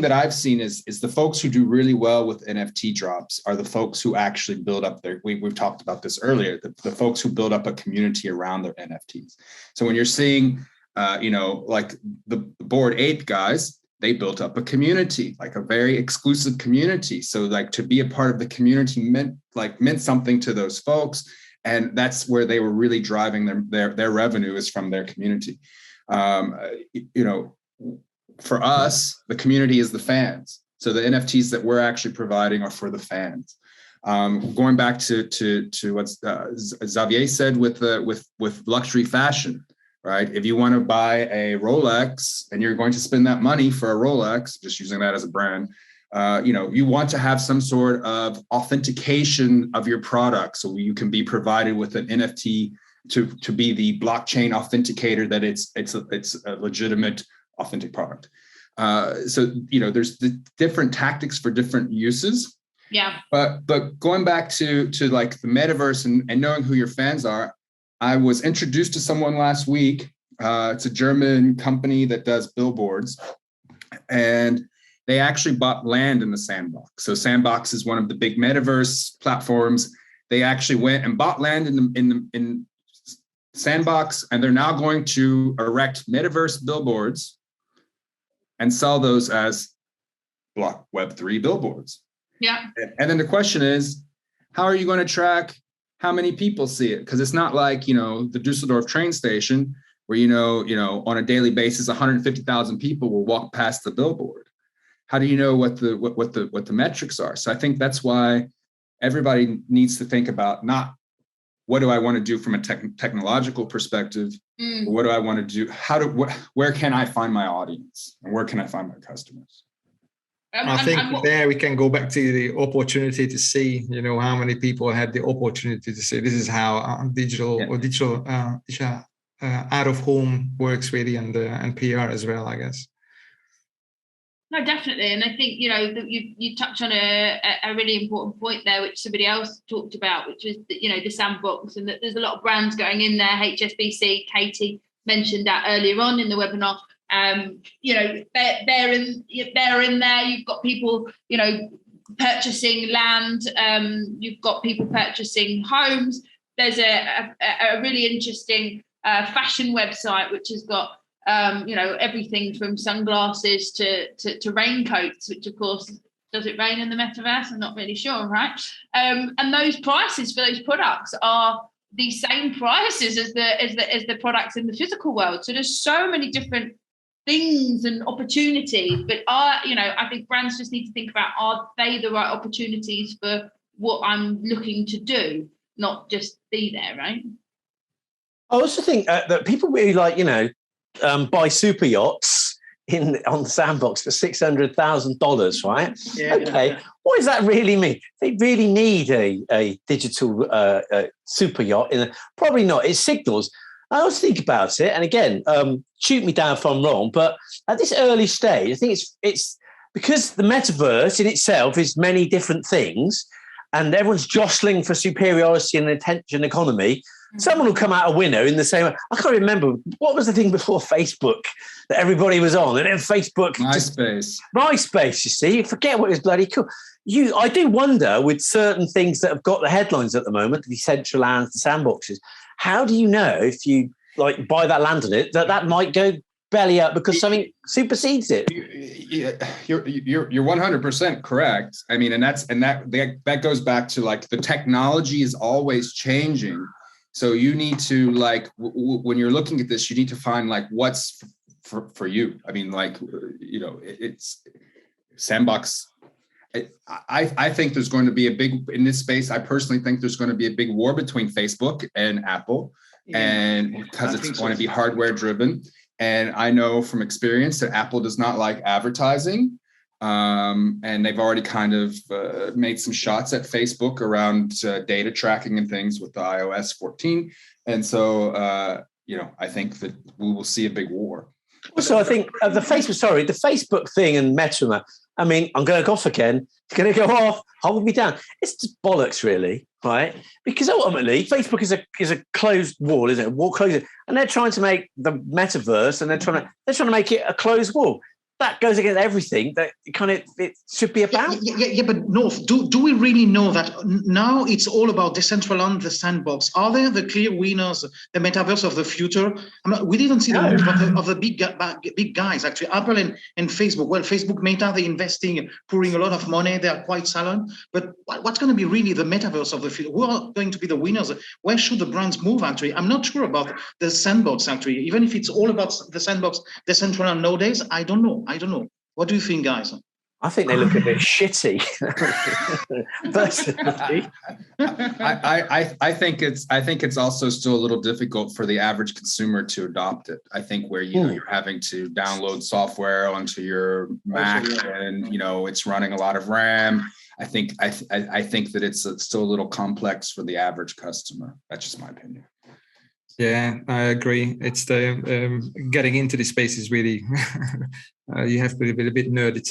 that I've seen is the folks who do really well with NFT drops are the folks who actually build up we've talked about this earlier, the folks who build up a community around their NFTs. So when you're seeing, like the Bored Ape guys, they built up a community, like a very exclusive community. So like to be a part of the community meant something to those folks. And that's where they were really driving their revenue is from their community. For us, the community is the fans. So the NFTs that we're actually providing are for the fans. Going back to what Xavier said with luxury fashion, right? If you want to buy a Rolex and you're going to spend that money for a Rolex, just using that as a brand, you want to have some sort of authentication of your product, so you can be provided with an NFT to be the blockchain authenticator that it's a legitimate authentic product. So there's the different tactics for different uses. Yeah. But going back to like the metaverse and knowing who your fans are, I was introduced to someone last week. It's a German company that does billboards, and they actually bought land in the Sandbox. So Sandbox is one of the big metaverse platforms. They actually went and bought land in Sandbox, and they're now going to erect metaverse billboards and sell those as block Web3 billboards. Yeah. And then the question is, how are you going to track how many people see it? Because it's not like, the Dusseldorf train station where, on a daily basis, 150,000 people will walk past the billboard. How do you know what the metrics are? So I think that's why everybody needs to think about not what do I want to do from a technological perspective? What do I want to do? Where can I find my audience, and where can I find my customers? I think there we can go back to the opportunity to see, how many people had the opportunity to see. This is how digital out of home works really, and PR as well, I guess. No, definitely. And I think, you touch on a really important point there, which somebody else talked about, which was, the sandbox, and that there's a lot of brands going in there. HSBC, Katie mentioned that earlier on in the webinar. They're in there. You've got people, purchasing land. You've got people purchasing homes. There's a really interesting fashion website, which has got, everything from sunglasses to raincoats, which of course, does it rain in the metaverse? I'm not really sure, right? And those prices for those products are the same prices as the products in the physical world. So there's so many different things and opportunities, but I think brands just need to think about, are they the right opportunities for what I'm looking to do, not just be there, right? I also think that people really like, buy super yachts on the sandbox for $600,000, right? Yeah, okay, yeah. What does that really mean? They really need a digital super yacht? Probably not. It signals. I always think about it, and again, shoot me down if I'm wrong, but at this early stage, I think it's because the metaverse in itself is many different things, and everyone's jostling for superiority and attention economy. Someone will come out a winner in the same way. I can't remember, what was the thing before Facebook that everybody was on? And then Facebook... MySpace, you see. You forget what is bloody cool. I do wonder, with certain things that have got the headlines at the moment, the Decentralands, the sandboxes, how do you know if you buy that land on it, that might go belly up because something supersedes it? You're 100% correct. I mean, and that goes back to the technology is always changing. So you need to when you're looking at this, you need to find what's for you. I mean, it's sandbox. I think there's going to be in this space. I personally think there's going to be a big war between Facebook and Apple, and because it's going to be hardware driven. And I know from experience that Apple does not like advertising. And they've already kind of made some shots at Facebook around data tracking and things with the iOS 14. And so, I think that we will see a big war. Also, I think the Facebook thing and Meta, I mean, I'm going to go off again. It's going to go off. Hold me down. It's just bollocks, really, right? Because ultimately, Facebook is a closed wall, isn't it? A wall closed, and they're trying to make the metaverse, and they're trying to make it a closed wall. That goes against everything that it should be about. Yeah, but North, do we really know that now it's all about Decentraland, the sandbox? Are there the clear winners, the metaverse of the future? We didn't see the move of the big guys, actually, Apple and Facebook. Well, Facebook, Meta, they're investing, pouring a lot of money. They are quite silent. But what's going to be really the metaverse of the future? Who are going to be the winners? Where should the brands move, actually? I'm not sure about the sandbox, actually. Even if it's all about the sandbox, Decentraland nowadays, I don't know. What do you think, guys? I think they look a bit shitty. I think it's also still a little difficult for the average consumer to adopt it. I think where you're having to download software onto your Mac, and it's running a lot of RAM. I think that it's still a little complex for the average customer. That's just my opinion. Yeah, I agree. It's the getting into the space is really you have to be a bit nerdy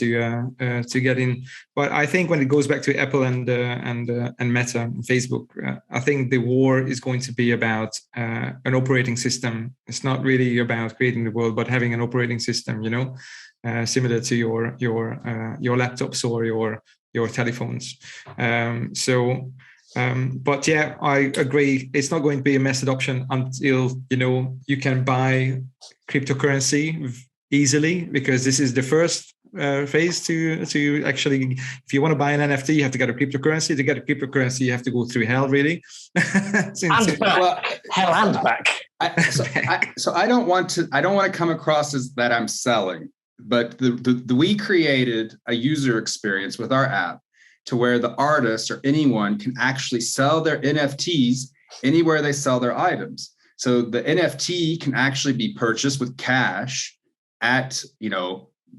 to get in. But I think when it goes back to Apple and Meta and Facebook, I think the war is going to be about an operating system. It's not really about creating the world, but having an operating system. Similar to your laptops or your telephones. But yeah, I agree. It's not going to be a mass adoption until you can buy cryptocurrency easily, because this is the first phase to actually, if you want to buy an NFT, you have to get a cryptocurrency. To get a cryptocurrency, you have to go through hell, really. Hell and back. So I don't want to come across as that I'm selling, but we created a user experience with our app to where the artist or anyone can actually sell their NFTs anywhere they sell their items. So the NFT can actually be purchased with cash at,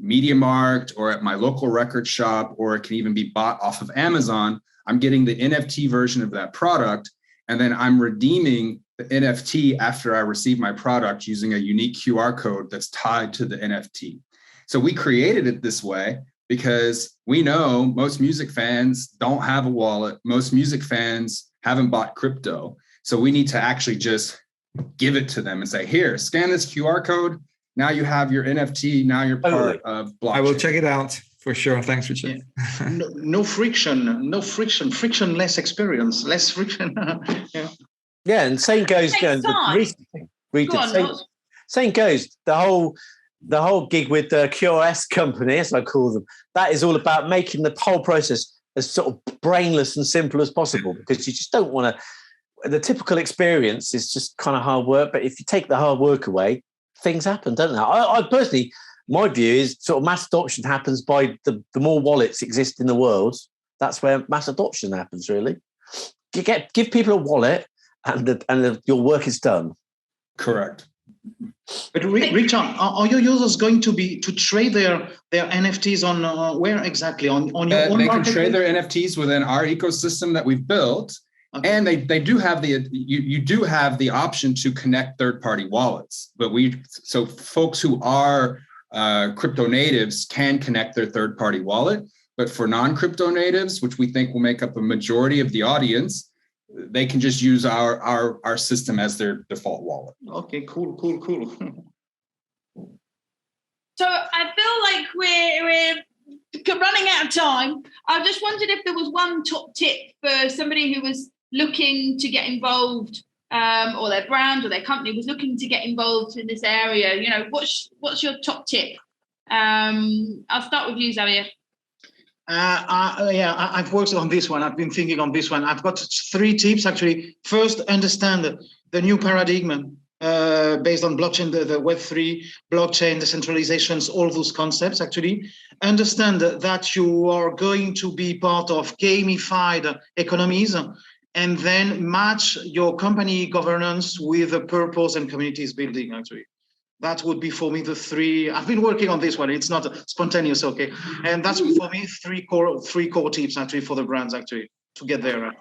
Media Markt or at my local record shop, or it can even be bought off of Amazon. I'm getting the NFT version of that product, and then I'm redeeming the NFT after I receive my product using a unique QR code that's tied to the NFT. So we created it this way because we know most music fans don't have a wallet. Most music fans haven't bought crypto. So we need to actually just give it to them and say, here, scan this QR code. Now you have your NFT. Now you're part of blockchain. I will check it out for sure. Thanks, Richard. Yeah. No frictionless experience, less friction. Yeah, and same goes. Same goes. The whole gig with the QoS company, as I call them, that is all about making the whole process as sort of brainless and simple as possible, because you just don't want to. The typical experience is just kind of hard work, but if you take the hard work away, things happen, don't they? I personally, my view is sort of mass adoption happens by the more wallets exist in the world. That's where mass adoption happens, really. Give people a wallet and your work is done. Correct. But Richard, are your users going to trade their NFTs on where exactly? On your own They can market? trade their NFTs within our ecosystem that we've built. Okay. And they do have you do have the option to connect third-party wallets, but so folks who are crypto natives can connect their third-party wallet. But for non-crypto natives, which we think will make up a majority of the audience, they can just use our system as their default wallet. Okay, cool. So I feel like we're running out of time. I just wondered if there was one top tip for somebody who was looking to get involved, or their brand or their company was looking to get involved in this area. What's your top tip? I'll start with you, Xavier. I've worked on this one. I've been thinking on this one. I've got 3 tips, actually. First, understand the new paradigm based on blockchain, the Web3, blockchain, decentralizations, all those concepts, actually. Understand that you are going to be part of gamified economies, and then match your company governance with the purpose and communities building, actually. That would be for me the 3. I've been working on this one. It's not spontaneous, okay? And that's for me 3 core tips actually for the brands actually to get there.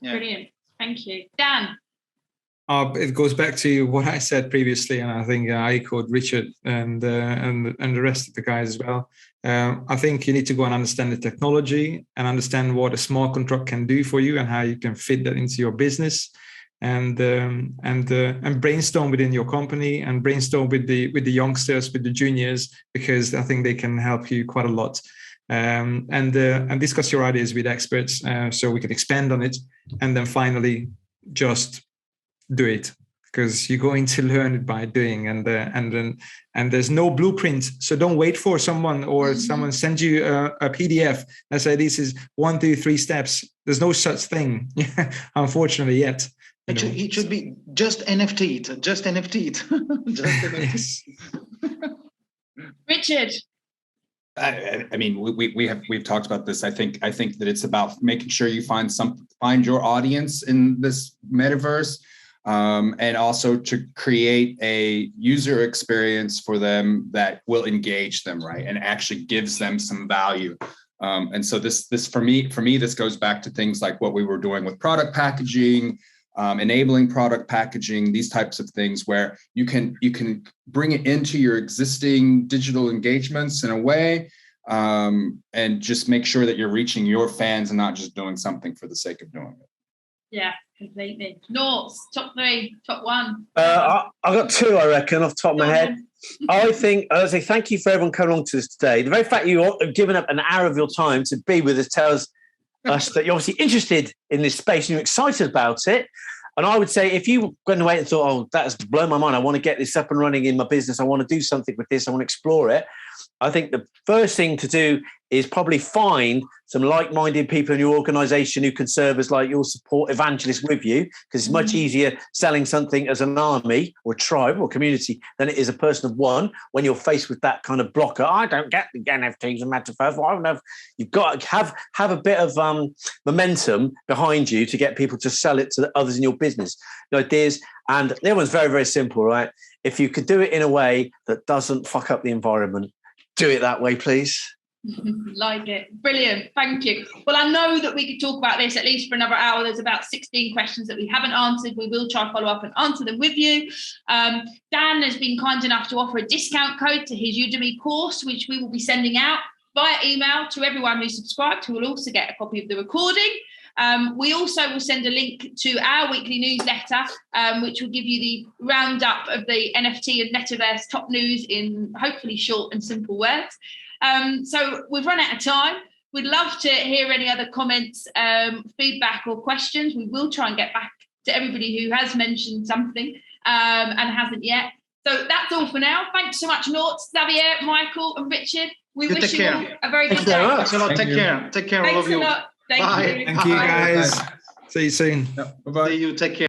Yeah. Brilliant, thank you, Dan. It goes back to what I said previously, and I think I echoed Richard and the rest of the guys as well. I think you need to go and understand the technology and understand what a smart contract can do for you and how you can fit that into your business. And brainstorm within your company and brainstorm with the youngsters, with the juniors, because I think they can help you quite a lot. And discuss your ideas with experts so we can expand on it. And then finally, just do it, because you're going to learn it by doing. And there's no blueprint. So don't wait for someone or someone send you a PDF and say this is 1, 2, 3 steps. There's no such thing, unfortunately, yet. It should be just NFT it. Just NFT it. Just NFT. Richard. I mean, we've talked about this. I think that it's about making sure you find your audience in this metaverse, and also to create a user experience for them that will engage them, right, and actually gives them some value. And so this for me, this goes back to things like what we were doing with product packaging. Enabling product packaging, these types of things where you can bring it into your existing digital engagements in a way, and just make sure that you're reaching your fans and not just doing something for the sake of doing it. Yeah, completely. North, top 3, top 1. I've got 2, I reckon, off the top of my head. I say thank you for everyone coming along to this today. The very fact you have given up an hour of your time to be with us tells us that you're obviously interested in this space and you're excited about it. And I would say if you were going to wait and thought, oh, that's blown my mind, I want to get this up and running in my business, I want to do something with this, I want to explore it, I think the first thing to do is probably find some like-minded people in your organization who can serve as like your support evangelist with you, because it's much easier selling something as an army or tribe or community than it is a person of one when you're faced with that kind of blocker. I don't get the NFTs and Metaverse. Well, I don't know. You've got to have a bit of momentum behind you to get people to sell it to the others in your business. The ideas, and the other one's very, very simple, right? If you could do it in a way that doesn't fuck up the environment, do it that way, please. Like it. Brilliant. Thank you. Well, I know that we could talk about this at least for another hour. There's about 16 questions that we haven't answered. We will try to follow up and answer them with you. Dan has been kind enough to offer a discount code to his Udemy course, which we will be sending out via email to everyone who's subscribed, who will also get a copy of the recording. We also will send a link to our weekly newsletter, which will give you the roundup of the NFT and Metaverse top news in hopefully short and simple words. So we've run out of time. We'd love to hear any other comments, feedback or questions. We will try and get back to everybody who has mentioned something and hasn't yet. So that's all for now. Thanks so much, Nort, Xavier, Michael and Richard. We wish you all a very good day. Thanks a lot. Take care. Take care, all of you. Thanks a lot. Thank you, guys. See you soon. Bye-bye. See you. Take care.